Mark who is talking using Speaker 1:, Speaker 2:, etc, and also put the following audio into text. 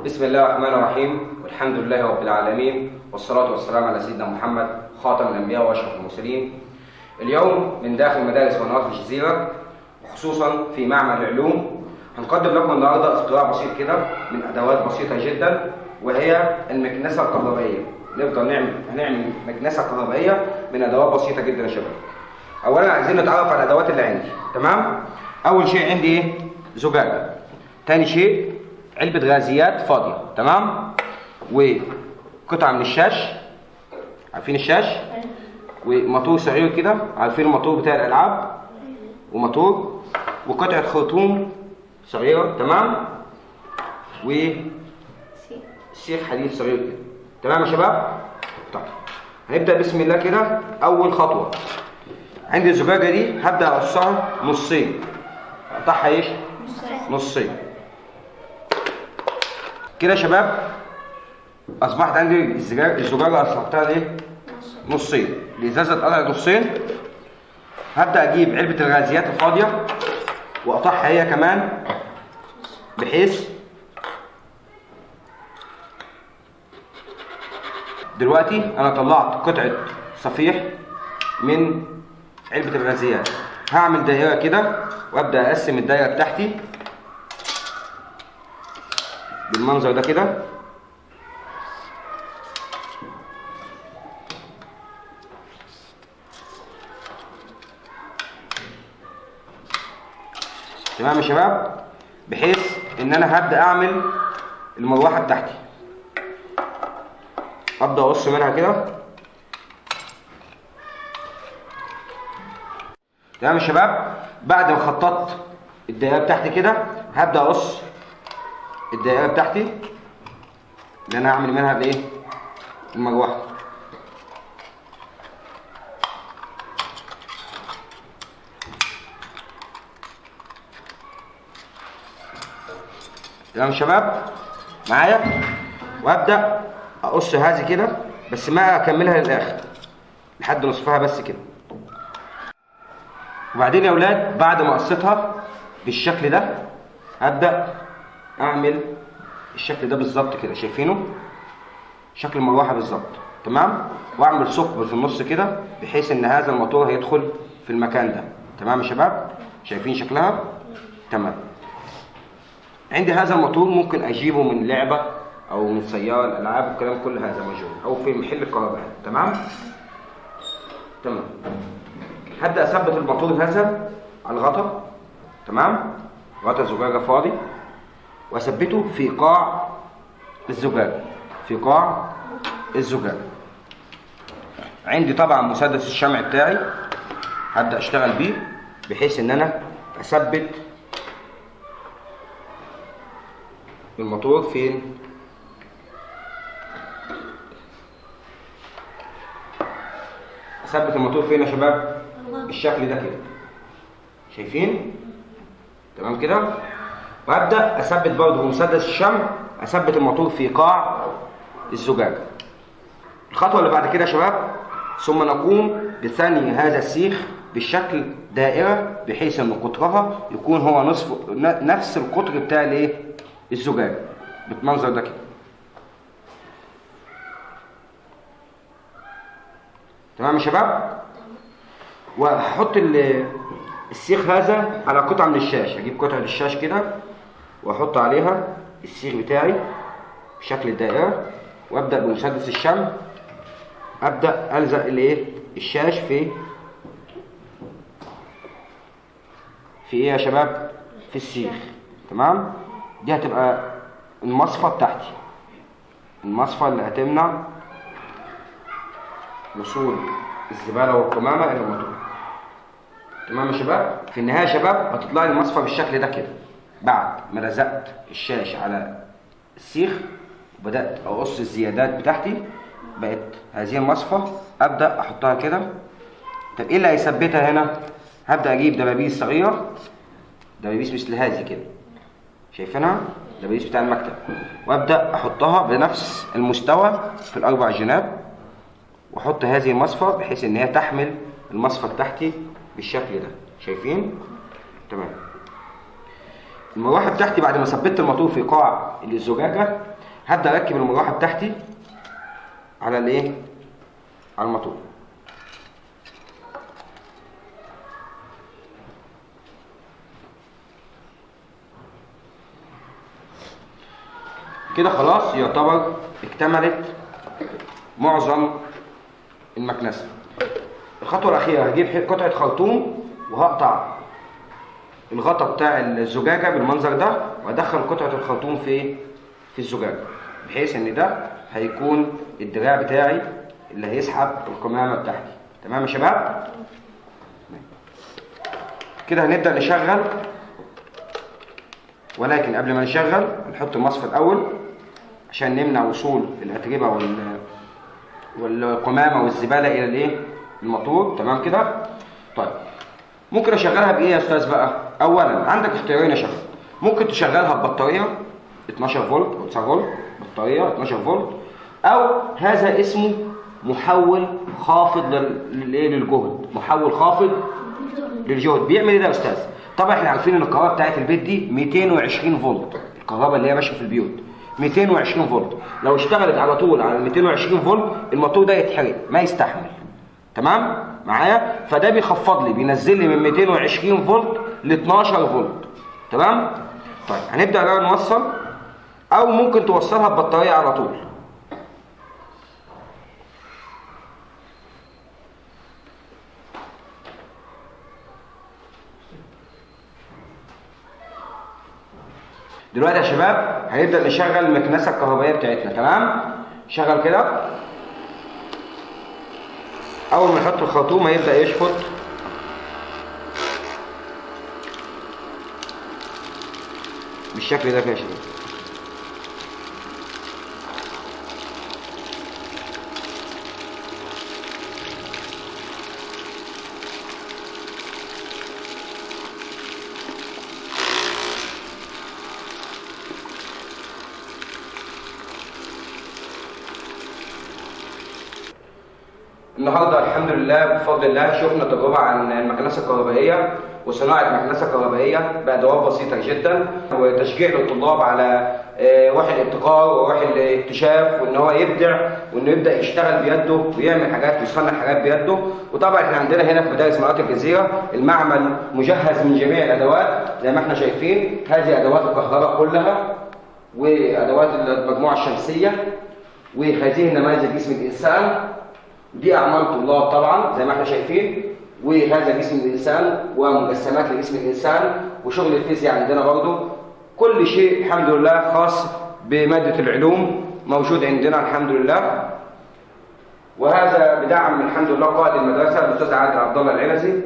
Speaker 1: بسم الله الرحمن الرحيم، والحمد لله رب العالمين، والصلاة والسلام على سيدنا محمد خاتم الأنبياء وأشرف المرسلين. اليوم من داخل مدارس قنوات الجزيرة، وخصوصا في معمل العلوم، هنقدم لكم النهارده اختراع بسيط كده من أدوات بسيطة جدا، وهي المكنسة الكهربائية. نقدر هنعمل مكنسة كهربائية من أدوات بسيطة جدا يا شباب. أولا عايزين نتعرف على الأدوات اللي عندي، تمام؟ أول شيء عندي إيه؟ زجاجة. تاني شيء علبة غازيات فاضية، تمام؟ وقطعة من الشاش، عارفين الشاش؟ وموتور صغير كده، عارفين الموتور بتاع الألعاب؟ وموتور، وقطعة خرطوم صغيرة، تمام؟ وسيخ حديد صغير كده، تمام يا شباب؟ طيب هنبدأ بسم الله كده. أول خطوة عندي الزجاجة دي هبدأ أقصها نصين، أقطعها إيش؟ نصين كده يا شباب. اصبحت عندي الزجاجه قطعتها ايه؟ نصين. الازازه اتقطعت نصين. هبدا اجيب علبه الغازيات الفاضيه واقطعها هي كمان، بحيث دلوقتي انا طلعت قطعه صفيح من علبه الغازيات. هعمل دائره كده وابدا اقسم الدائره بتاعتي بالمنظر ده كده. تمام يا شباب، بحيث ان انا هبدا اعمل المروحه بتاعتي. ابدا اقص منها كده، تمام يا شباب. بعد ما خططت الدائره بتاعتي كده، هبدا اقص الدائره بتاعتي اللي انا هعمل منها الايه؟ المروحه. تمام يا شباب معايا. وابدا اقص هذه كده، بس ما اكملها للاخر لحد نصفها بس كده. وبعدين يا اولاد بعد ما قصيتها بالشكل ده، هبدا اعمل الشكل ده بالظبط كده، شايفينه؟ شكل المروحه بالظبط، تمام؟ واعمل ثقب في النص كده، بحيث ان هذا الموتور هيدخل في المكان ده. تمام يا شباب؟ شايفين شكلها؟ تمام. عندي هذا الموتور ممكن اجيبه من لعبه او من سياره الالعاب، والكلام كل هذا موجود، او في محل الكهرباء، تمام؟ تمام. هبدا اثبت الموتور هذا على الغطا، تمام؟ غطا الزجاجه فاضي، واثبته في قاع الزجاجه، في قاع الزجاجه. عندي طبعا مسدس الشمع بتاعي، هبدا اشتغل بيه بحيث ان انا اثبت الموتور فين؟ اثبت الموتور فين يا شباب؟ بالشكل ده كده، شايفين؟ تمام كده. وابدا اثبت برضه بمسدس الشمع، اثبت الموتور في قاع الزجاجه. الخطوه اللي بعد كده يا شباب، ثم نقوم بثني هذا السيخ بالشكل دائره، بحيث ان قطرها يكون هو نفس القطر بتاع الايه؟ الزجاجه، بالمنظر ده كده. تمام يا شباب. وهحط السيخ هذا على قطعه من الشاش. هجيب قطعه الشاش كده واحط عليها السيخ بتاعي بشكل الدائره، وابدا بمسدس الشمع ابدا الزق الايه؟ الشاش في ايه يا شباب؟ في السيخ، تمام؟ دي هتبقى المصفى بتاعتي، المصفى اللي هتمنع وصول الزباله والقمامه الى الموتور. تمام يا شباب. في النهايه يا شباب هتطلع لي المصفى بالشكل ده كده. بعد ما لزقت الشاش على السيخ وبدات اقص الزيادات بتاعتي، بقت هذه المصفى ابدا احطها كده. طب ايه اللي هيثبتها هنا؟ هبدا اجيب دبابيس صغيره، دبابيس مثل هذه كده، شايفينها؟ دبابيس بتاع المكتب، وابدا احطها بنفس المستوى في الاربع جناب، واحط هذه المصفى بحيث ان هي تحمل المصفى بتاعتي بالشكل ده، شايفين؟ تمام. المروحه بتاعتي بعد ما ثبت الموتور في قاع الزجاجه هبدا اركب المروحه بتاعتي على الايه؟ على الموتور. كده خلاص يعتبر اكتملت معظم المكنسه. الخطوه الاخيره هجيب قطعه خرطوم وهقطع الغطا بتاع الزجاجه بالمنظر ده وادخل قطعه الخرطوم في الزجاجه، بحيث ان ده هيكون الدراع بتاعي اللي هيسحب القمامه بتاعتي. تمام يا شباب؟ كده هنبدا نشغل، ولكن قبل ما نشغل نحط المصفى الاول عشان نمنع وصول الاتربه والقمامه والزباله الى الايه؟ الموتور. تمام كده؟ طيب ممكن اشغلها بايه يا استاذ بقى؟ اولا عندك اختيارين يا شباب، ممكن تشغلها ببطاريه 12 فولت او 9 فولت، بطاريه 12 فولت، او هذا اسمه محول خافض للجهد، محول خافض للجهد. بيعمل ايه ده يا استاذ؟ طبعا احنا عارفين ان الكهرباء بتاعت البيت دي 220 فولت، الكهرباء اللي هي ماشيه في البيوت 220 فولت، لو اشتغلت على طول على 220 فولت الموتور ده يتحرق ما يستحمل. تمام معايا؟ فده بيخفض لي، بينزل لي من 220 فولت ل 12 فولت. تمام؟ طيب هنبدا بقى نوصل، او ممكن توصلها ببطاريه على طول. دلوقتي يا شباب هنبدا نشغل المكنسه الكهربائيه بتاعتنا. تمام؟ شغل كده. اول ما نحط الخرطوم هيبدا يشفط بالشكل ده كده يا شباب. النهارده الحمد لله بفضل الله شفنا تجربه عن المكنسه الكهربائيه وصناعه مكنسه كهربائيه بادوات بسيطه جدا، وتشجيع للطلاب على روح الابتكار وروح الاكتشاف، وان هو يبدع وانه يبدا يشتغل بيده ويعمل حاجات ويصنع حاجات بيده. وطبعا احنا عندنا هنا في مدارس مناطق الجزيره المعمل مجهز من جميع الادوات زي ما احنا شايفين. هذه ادوات الكهرباء كلها وادوات المجموعه الشمسيه، وهذه نماذج جسم الانسان، دي اعمال طلاب طبعا زي ما احنا شايفين، وهذا جسم الانسان ومجسمات لجسم الانسان، وشغل الفيزياء عندنا برضه. كل شيء الحمد لله خاص بماده العلوم موجود عندنا الحمد لله. وهذا بدعم الحمد لله قائد المدرسه الاستاذ عادل عبد الله العنزي.